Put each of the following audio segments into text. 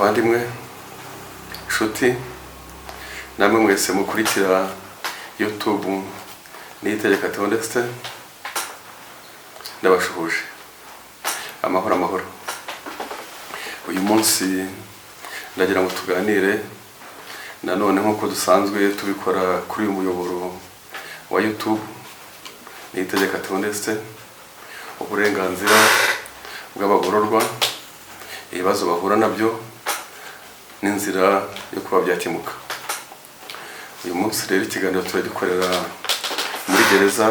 bavandimwe inshuti namwe mwese mukurikira YouTube Niyitegeka Theoneste, ndabashuhuje amahoro. Uyu munsi ndagira ngo tuganire nanone nkuko dusanzwe tubikora kuri uyu muyoboro wa YouTube Niyitegeka Theoneste, uburenganzira bw'abagororwa, ibibazo bahura nabyo n'inzira yo kuba byakemuka. Uyu munsi rero ikiganiro turagikorera muri gereza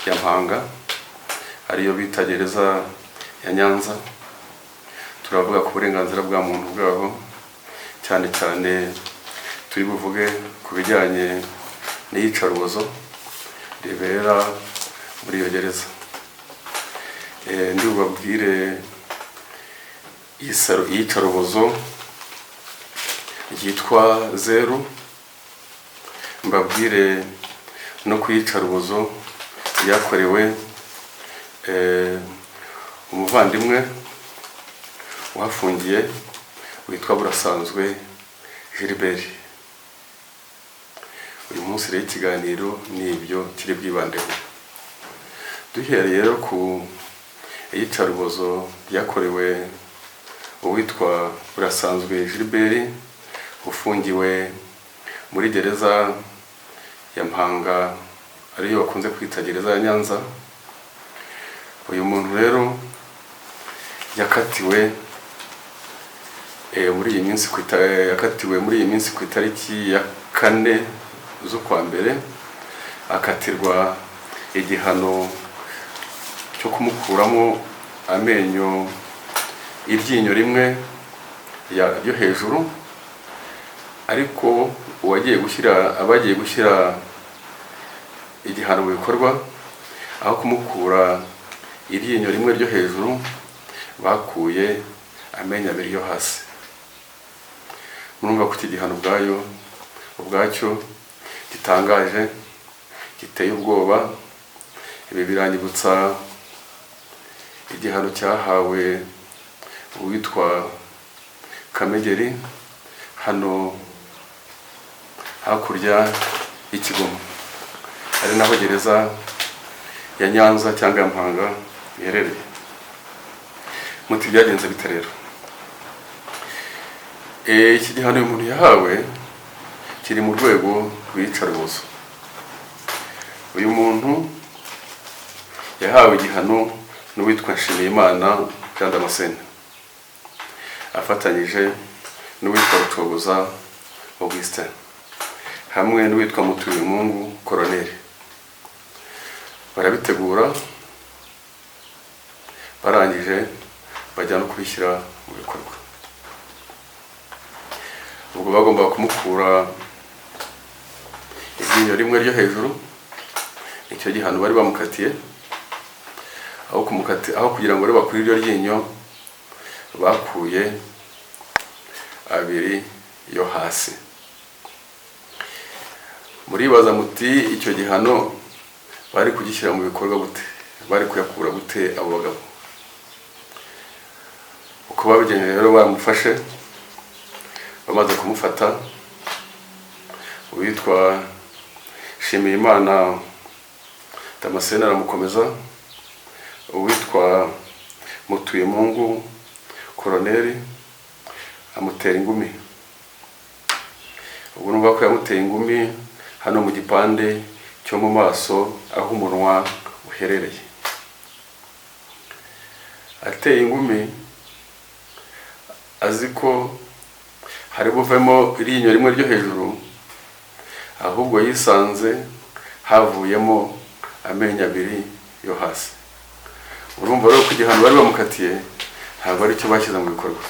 ya Mpanga, ariyo bita gereza ya Nyanza. Turavuga ku burenganzira bwa muntu bwaho, cyane cyane turi buvuge ku bijyanye n'iyicarubozo ribera muri iyo gereza. Ndi bubabwire iyicarubozo ryitwa zeru, mbabwire no kuyicarubozo ryakorewe umuvandimwe uhafungiye witwa Burasanzwe Gilbert. Uyu munsi rero ikiganiro ni ibyo kiri bwibandeho. Duhereye rero ku iyicarubozo ryakorewe uwitwa Burasanzwe Gilbert ufungiwe muri gereza ya Mpanga, ariyo bakunze kwita gereza ya Nyanza. Uyu muntu rero yakatiwe muri iyi minsi ku itariki ya 4 z'ukwa mbere, akatirwa igihano cyo kumukuramo amenyo iryinyo rimwe ryo hejuru, ariko abagiye gushyira igihano mu bikorwa, aho kumukura iryinyo rimwe ryo hejuru bakuye amenyo abiri yo hasi. Murumva ko iki gihano ubwacyo gitangaje, giteye ubwoba. Ibi biranyibutsa igihano cyahawe uwitwa Kamegeri hano hakurya y'Ikigoma, ari naho gereza ya Nyanza cyangwa Mpanga iherereye. Muti byagenze bite rero? Iki gihano uyu muntu yahawe kiri mu rwego rw'iyicarubozo. Uyu muntu yahawe igihano n'uwitwa Nshimiyimana Jean Damascene, afatanyije n'uwitwa Rucogoza Augustin hamwe n'uwitwa Mutuyumungu Colonel. Barabitegura, barangije bajya no kubishyira mu bikorwa. Ubwo bagomba kumukura iryinyo rimwe ryo hejuru, icyo gihano bari bamukatiye. Aho kugira ngo bakure iryo ryinyo, bakuye abiri yo hasi. Muribaza muti icyo gihano bari kugishyira mu bikorwa gute? Bari kuyakura gute abo bagabo? Uko babigeneye rero, bamufashe, bamaze kumufata, uwitwa Nshimiyimana Damascene aramukomeza, uwitwa Mutuyumungu Colonel amutera ingumi. Ubwo numva ko yamuteye ingumi hano mu gipande cyo mu maso, aho umunwa uherereye. Ateye ingumi azi ko hari buvemo iryinyo rimwe ryo hejuru, ahubwo yisanze havuyemo amenyo abiri yo hasi. Urumva rero ko igihano bari bamukatiye ntabwo ari cyo bashyize mu bikorwa.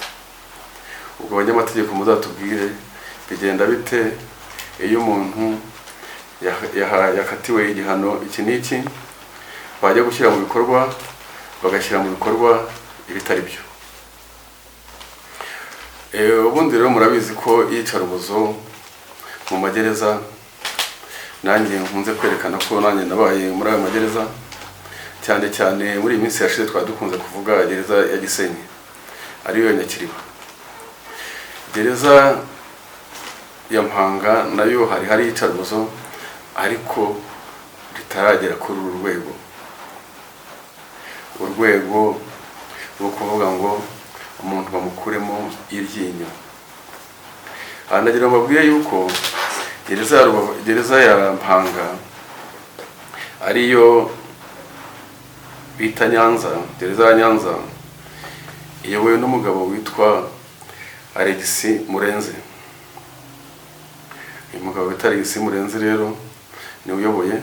Ubwo abanyamategeko muzatubwire bigenda bite iyo umuntu yakatiwe igihano iki n'iki, bajya gushyira mu bikorwa, bagashyira mu bikorwa ibitari byo. Ubundi rero murabizi ko iyicarubozo mu magereza, nanjye nkunze kwerekana ko nanjye nabaye muri ayo magereza, cyane cyane muri iyi minsi yashize twadukunze kuvuga gereza ya Gisenyi ariyo ya Nyakiriba. gereza ya Mpanga nayo hari iyicarubozo ariko ritaragera kuri uru rwego, urwego rwo kuvuga ngo umuntu bamukuremo iryinyo. Hanagira mbabwiye yuko gereza ya Mpanga ariyo bita Nyanza, gereza ya Nyanza iyobowe n'umugabo witwa Alexis Murenzi. Uyu mugabo witwa Alexis Murenzi rero ni uyoboye,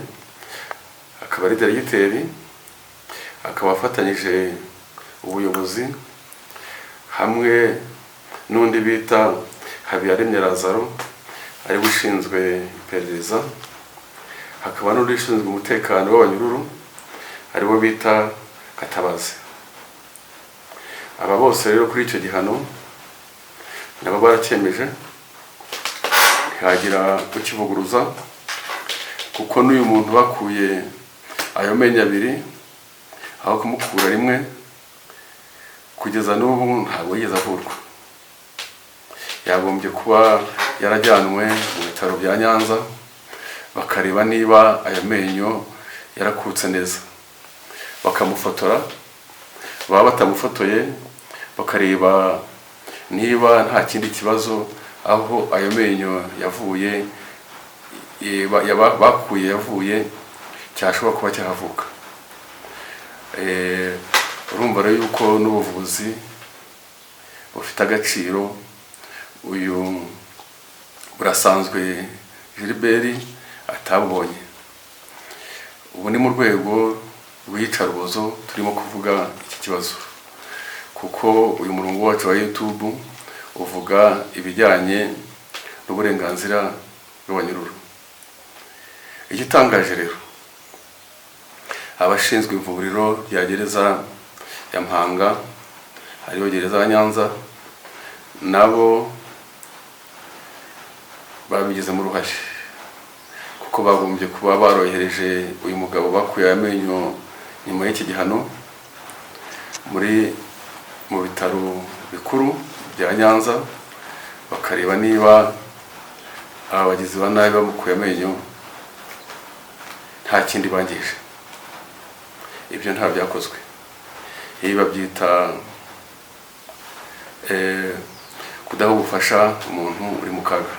akaba ari diregiteri, akaba afatanyije ubuyobozi hamwe n'undi bita Habiyaremye Lazaro ari ushinzwe iperereza, hakaba n'undi ushinzwe umutekano w'abanyururu aribo bita Gatabazi. Aba bose rero kuri icyo gihano nabo baracyemeje, ntihagira ukivuguruza, kuko n'uyu muntu bakuye ayo menyo abiri aho kumukura rimwe, kugeza n'ubu ntabwo yigeze avurwa. Yagombye kuba yarajyanwe mu bitaro bya Nyanza bakareba niba ayo menyo yarakutse neza, bakamufotora, baba batamufotoye bakareba niba nta kindi kibazo aho ayo menyo yavuye bakuye yavuye cyashobora kuba cyahavuka. Urumva rero yuko n'ubuvuzi bufite agaciro. Uyu burasanzwe Gilbert atabonye. Ubu ni mu rwego rw'iyicarubozo turimo kuvuga iki kibazo, kuko uyu murongo wacu wa YouTube uvuga ibijyanye n'uburenganzira bw'abanyururu. Igitangaje rero, abashinzwe ivuriro rya gereza ya Mpanga hariho gereza ya Nyanza nabo babigizemo uruhare, kuko bagombye kuba barohereje uyu mugabo bakuye amenyo nyuma y'iki gihano mu bitaro bikuru bya Nyanza, bakareba niba abagizi ba nabi bamukuye amenyo nta kindi bangije. Ibyo nta byakozwe. Ibi babyita kudaha ubufasha umuntu uri mu kaga.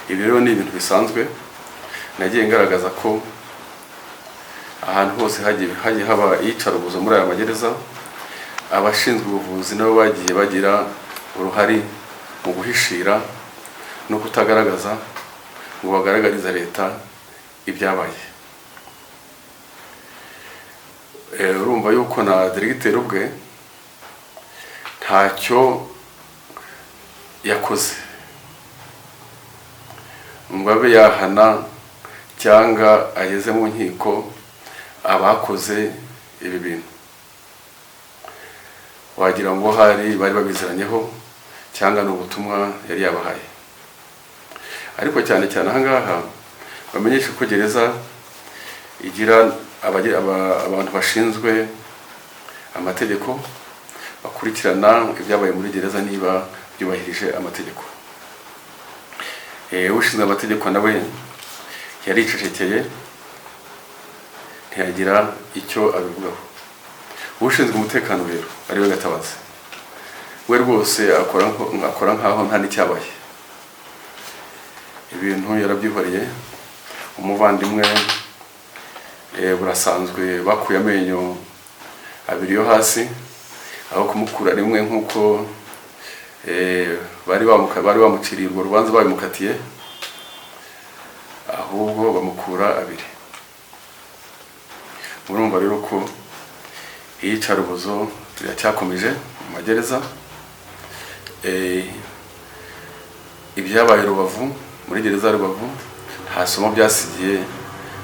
Ibi rero ni ibintu bisanzwe. Nagiye ngaragaza ko ahantu hose hagiye haba iyicarubozo muri aya magereza, abashinzwe ubuvuzi nabo bagiye bagira uruhari mu guhishira no kutagaragaza ngo bagaragariza leta ibyabaye. Urumva yuko na diregiteri ubwe ntacyo yakoze ngo abe yahana cyangwa ageze mu nkiko abakoze ibi bintu. Wagira ngo bari babiziranyeho cyangwa n'ubutumwa yari yabahaye. Ariko cyane cyane ahangaha bamenyesha ko gereza igira abantu bashinzwe amategeko bakurikirana ibyabaye muri gereza niba byubahirije amategeko. Ushinzwe amategeko nawe yaricecekeye ntiyagira icyo abivugaho. Ushinzwe umutekano rero ariwe Gatabazi, we rwose akora nkaho nta n'icyabaye. Ibintu yarabyihoreye. Umuvandimwe burasanzwe bakuye amenyo abiri yo hasi aho kumukura rimwe nk'uko bari bamuciriye urwo rubanza babimukatiye, ahubwo bamukura abiri. Murumva rero ko iyicarubozo riracyakomeje mu magereza. Ibyabaye Rubavu, muri gereza Rubavu, nta somo byasigiye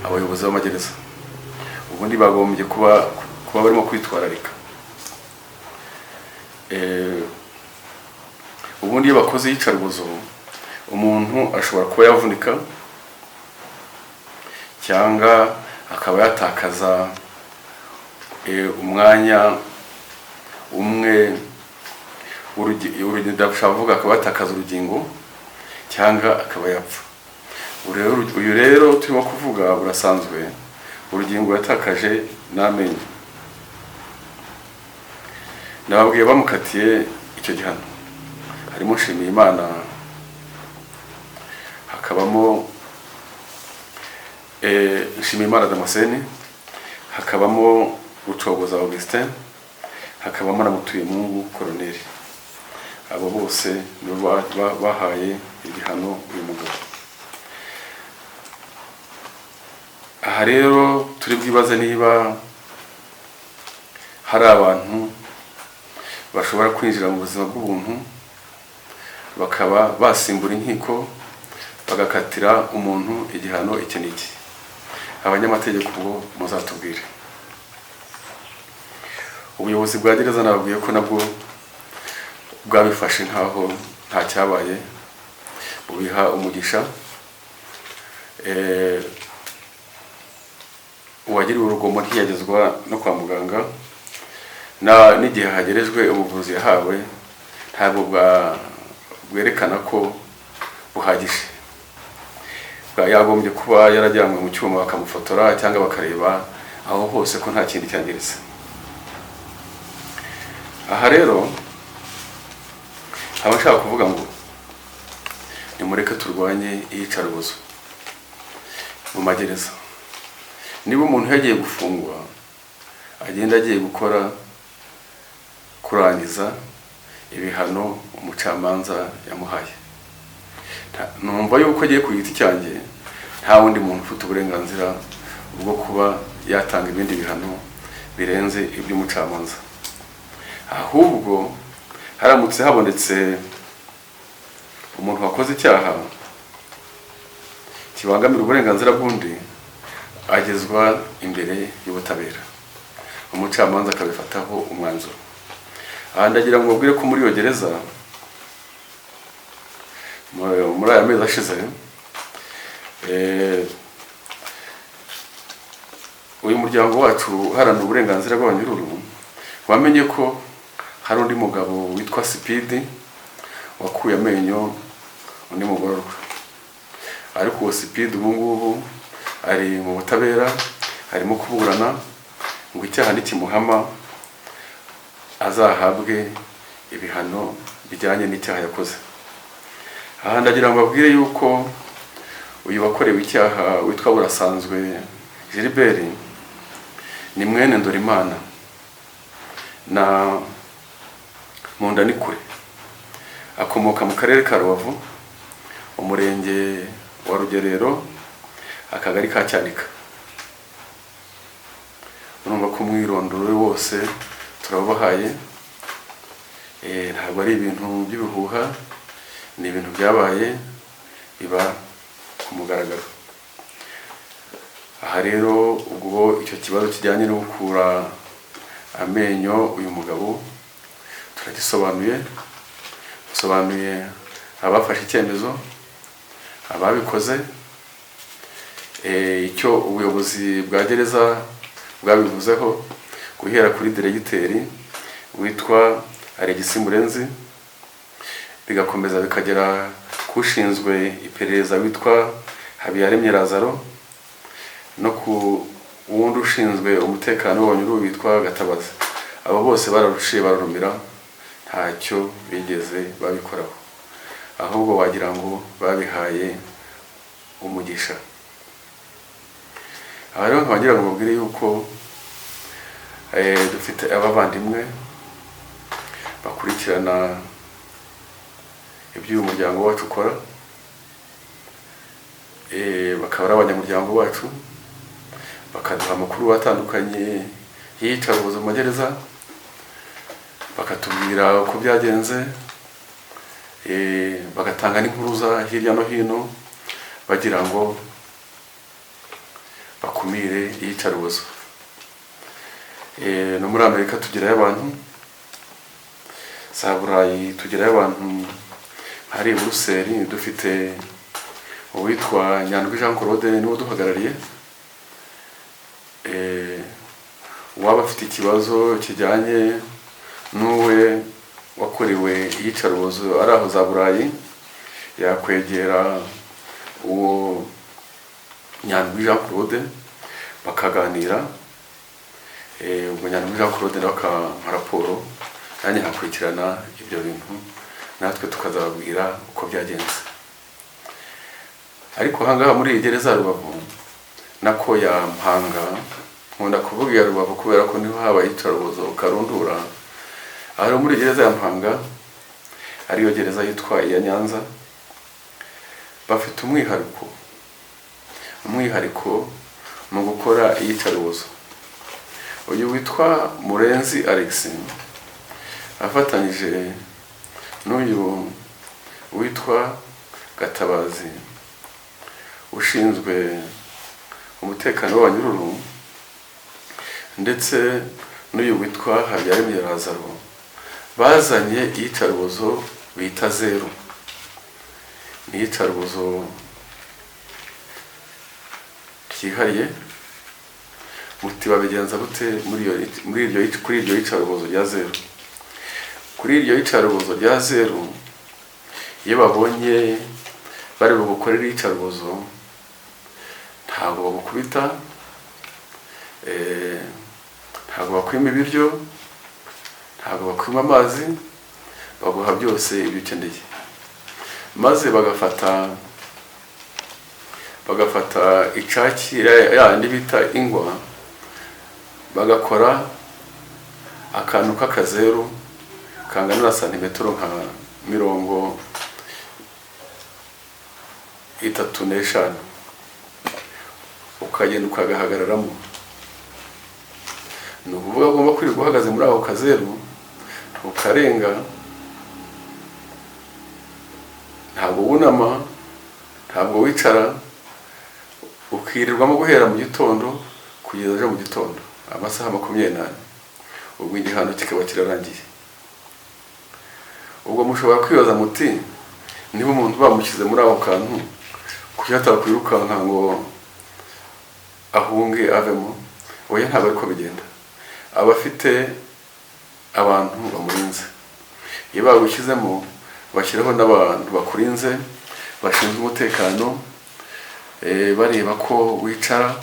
abayobozi b'amagereza. Ubundi bagombye kuba barimo kwitwararika. Ubundi iyo bakoze iyicarubozo, umuntu ashobora kuba yavunika cyangwa akaba yatakaza umwanya umwe urugendo ndashaka kuvuga akaba yatakaza urugingo cyangwa akaba yapfa. Uyu rero turimo kuvuga burasanzwe urugingo yatakaje n'amenyo. Nababwiye bamukatiye icyo gihano harimo Nshimiyimana, hakabamo Nshimiyimana Damascene, hakabamo Rucogoza Augustin, hakabamo na Mutuyemungu Colonel. Abo bose nibo bahaye igihano uyu mugabo. Aha rero turi bwibaze niba hari abantu bashobora kwinjira mu buzima bw'ubuntu bakaba basimbura inkiko bagakatira umuntu igihano iki n'iki. Abanyamategeko ubwo muzatubwire. Ubuyobozi bwa gereza nababwiye ko nabwo bwabifashe nkaho nta cyabaye, bubiha umugisha. Uwagiriwe urugomo ntiyagezwa no kwa muganga, n'igihe hagerejwe ubuvuzi yahawe ntabwo bwerekana ko buhagije. Yagombye kuba yarajyanywe mu cyuma bakamufotora cyangwa bakareba aho hose ko nta kindi cyangiritse. Aha rero abashaka kuvuga ngo nimureke turwanye iyicarubozo mu magereza. Niba umuntu yagiye gufungwa agenda agiye gukora kurangiza ibihano umucamanza yamuhaye, numva yuko agiye ku giti cyanjye nta wundi muntu ufite uburenganzira bwo kuba yatanga ibindi bihano birenze iby'umucamanza. Ahubwo haramutse habonetse umuntu wakoze icyaha kibangamira uburenganzira bw'undi, agezwa imbere y'ubutabera, umucamanza akabifataho umwanzuro. Aha ndagira ngo mbabwire ko muri iyo gereza muri aya mezi ashize uyu muryango wacu uharanira uburenganzira bw'abanyururu wamenye ko hari undi mugabo witwa Speed wakuye amenyo undi mugororwa. Ariko uwo Speed ubu ngubu ari mu butabera, harimo kuburana ngo icyaha nikimuhama azahabwe ibihano bijyanye n'icyaha yakoze. Aha ndagira ngo babwire yuko uyu wakorewe icyaha witwa Burasanzwe Gilbert ni mwene Ndorimana na Mundanikure, akomoka mu karere ka Rubavu, umurenge wa Rugerero, akagari ka Cyanika. Urumva ko mwirondoro wose turabahaye. Ntabwo ari ibintu by'ibihuha, ni ibintu byabaye biba ku mugaragaro. Aha rero ubwo icyo kibazo kijyanye no gukura amenyo uyu mugabo turagisobanuye, dusobanuye abafashe icyemezo, ababikoze, icyo ubuyobozi bwa gereza bwabivuzeho guhera kuri diregiteri witwa Alegisi Murenzi, bigakomeza bikagera kushinzwe iperereza witwa Habiyaremye Lazaro, no ku wundi ushinzwe umutekano w'abanyururu witwa Gatabazi. Abo bose bararushiye bararumira, ntacyo bigeze babikoraho, ahubwo wagira ngo babihaye umugisha. Aha rero nkabagira ngo mbabwire yuko dufite abavandimwe bakurikirana iby'uyu muryango wacu ukora, bakaba ari abanyamuryango bacu, bakaduha amakuru atandukanye y'iyicarubozo mu magereza, bakatubwira uko byagenze, bagatanga n'impuruza hirya no hino bagira ngo bakumire iyicarubozo. No muri Amerika tugirayo abantu, za Burayi tugirayo abantu, hari Buruseli dufite uwitwa Nyandwi Jean Claude niwe duhagarariye. Waba afite ikibazo kijyanye n'uwe wakorewe iyicarubozo ari aho za Burayi yakwegera uwo Nyandwi Jean Claude bakaganira. Ubwo Nyandwi Jean Claude nawe akampa raporo, nanjye nkakurikirana ibyo bintu, natwe tukazababwira uko byagenze. Ariko ahangaha muri iyi gereza ya Rubavu nako ya Mpanga, nkunda kuvuga iya Rubavu kubera ko niho habaye iyicarubozo Karundura. Aho muri gereza ya Mpanga ariyo gereza yitwa iya Nyanza, bafite umwihariko mu gukora iyicarubozo. Uyu witwa Murenzi Alex afatanyije n'uyu witwa Gatabazi ushinzwe umutekano w'abanyururu, ndetse n'uyu witwa Habiyaremye Lazaro, bazanye iyicarubozo bita Zero. Ni iyicarubozo ryihariye. Muti babigenza gute kuri iryo yicarubozo rya Zero? Kuri iryo yicarubozo rya Zero, iyo babonye bari bugukorera iyicarubozo, ntabwo bagukubita, ntabwo bakwima ibiryo, ntabwo bakwima amazi, baguha byose ibyo ukeneye. Maze bagafata icaki yandi bita ingwa, bagakora akantu k'akazeru kangana na santimetero nka 35, ukagenda ukagahagararamo. Ni ukuvuga ugomba kwirirwa uhagaze muri ako kazeru, ntukarenga, ntabwo wunama, ntabwo wicara, ukirirwamo guhera mu gitondo kugeza ejo mu gitondo, amasaha 24. Ubwo igihano kikaba kirarangiye. Ubwo mushobora kwibaza muti, niba umuntu bamushyize muri ako kantu, kuki atakwirukanka ngo ahunge avemo? Oya, ntabwo ariko bigenda. Abafite abantu bamurinze. Iyo bagushyizemo, bashyiraho n'abantu bakurinze, bashinzwe umutekano, bareba ko wicara,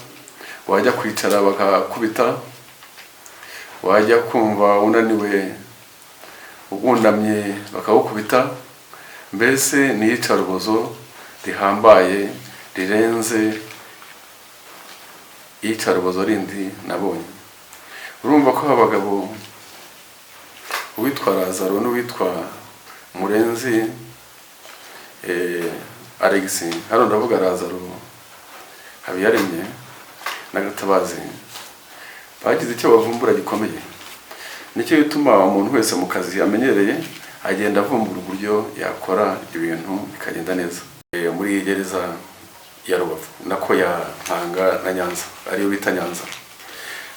wajya kwicara bakakubita, wajya kumva unaniwe ugundamye bakawukubita. Mbese ni iyicarubozo rihambaye, rirenze iyicarubozo rindi nabonye. Urumva ko abagabo uwitwa Lazaro n'uwitwa Murenzi Alex, hano ndavuga Lazaro, Habiyaremye na Gatabazi, bagize icyo bavumbura gikomeye. Nicyo bituma umuntu wese mu kazi amenyereye agenda avumbura uburyo yakora ibintu bikagenda neza. Muri iyi gereza ya Rubavu nako ya Mpanga na Nyanza, ariyo bita Nyanza.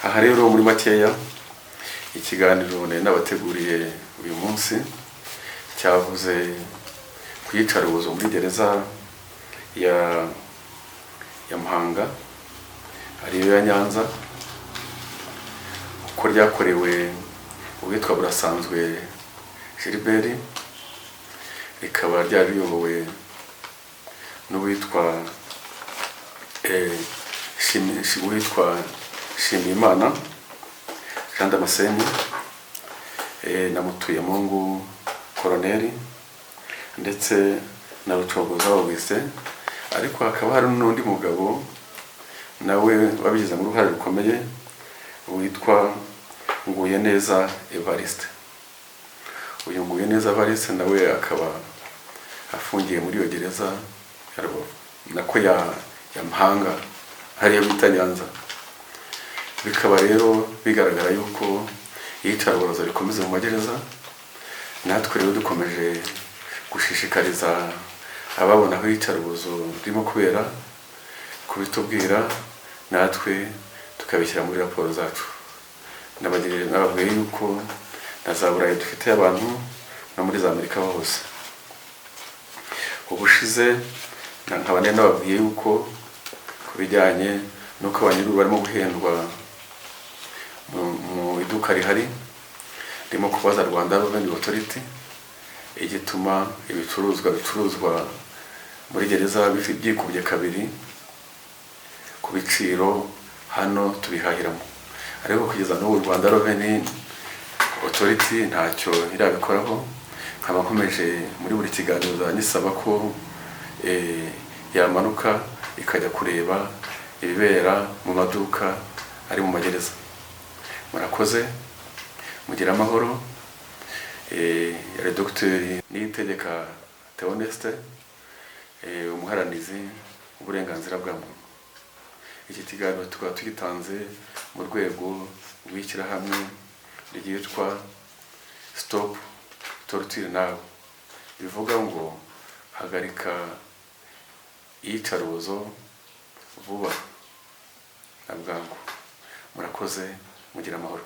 Aha rero muri makeya ikiganiro nabateguriye uyu munsi cyavuze ku iyicarubozo muri gereza ya Mpanga ariyo ya Nyanza, uko ryakorewe uwitwa Burasanzwe Gilbert, rikaba ryari riyobowe n'uwitwa Shimimana Jean Damascene, na Mutuyemungu Colonel, ndetse na Rucogoza Auguste. Ariko hakaba hari n'undi mugabo nawe wabigize mu ruhare rukomeye witwa Nguyeneza Evariste. Uyu Nguyeneza Evariste nawe akaba afungiye muri iyo gereza ya Rubavu nako ya Mpanga hariyo bita Nyanza. Bikaba rero bigaragara yuko iyicarubozo rikomeza mu magereza. Natwe rero dukomeje gushishikariza ababona aho iyicarubozo ririmo kubera kubitubwira, natwe tukabishyira muri raporo zacu. Nababwiye yuko na za Burayi dufite abantu, no muri za Amerika hose. Ubushize nkaba nababwiye yuko kubijyanye nuko abanyururu barimo guhendwa mu iduka rihari, ririmo kubaza Rwanda Revenue Authority, igituma ibicuruzwa bicuruzwa muri gereza byikubye kabiri ku biciro hano tubihahiramo. Ariko kugeza n'ubu Rwanda Revenue Authority ntacyo irabikoraho. Nkaba nkomeje muri buri kiganiro nisaba ko yamanuka ikajya kureba ibibera mu maduka ari mu magereza. Murakoze, mugira amahoro. Yari Dr. Niyitegeka Theoneste, umuharanizi w'uburenganzira bwa muntu. Iki kiganiro tukaba tugitanze mu rwego rw'ishyirahamwe ryitwa Stop Torture Now, bivuga ngo hagarika iyicarubozo vuba na bwangu. Murakoze, mugira amahoro.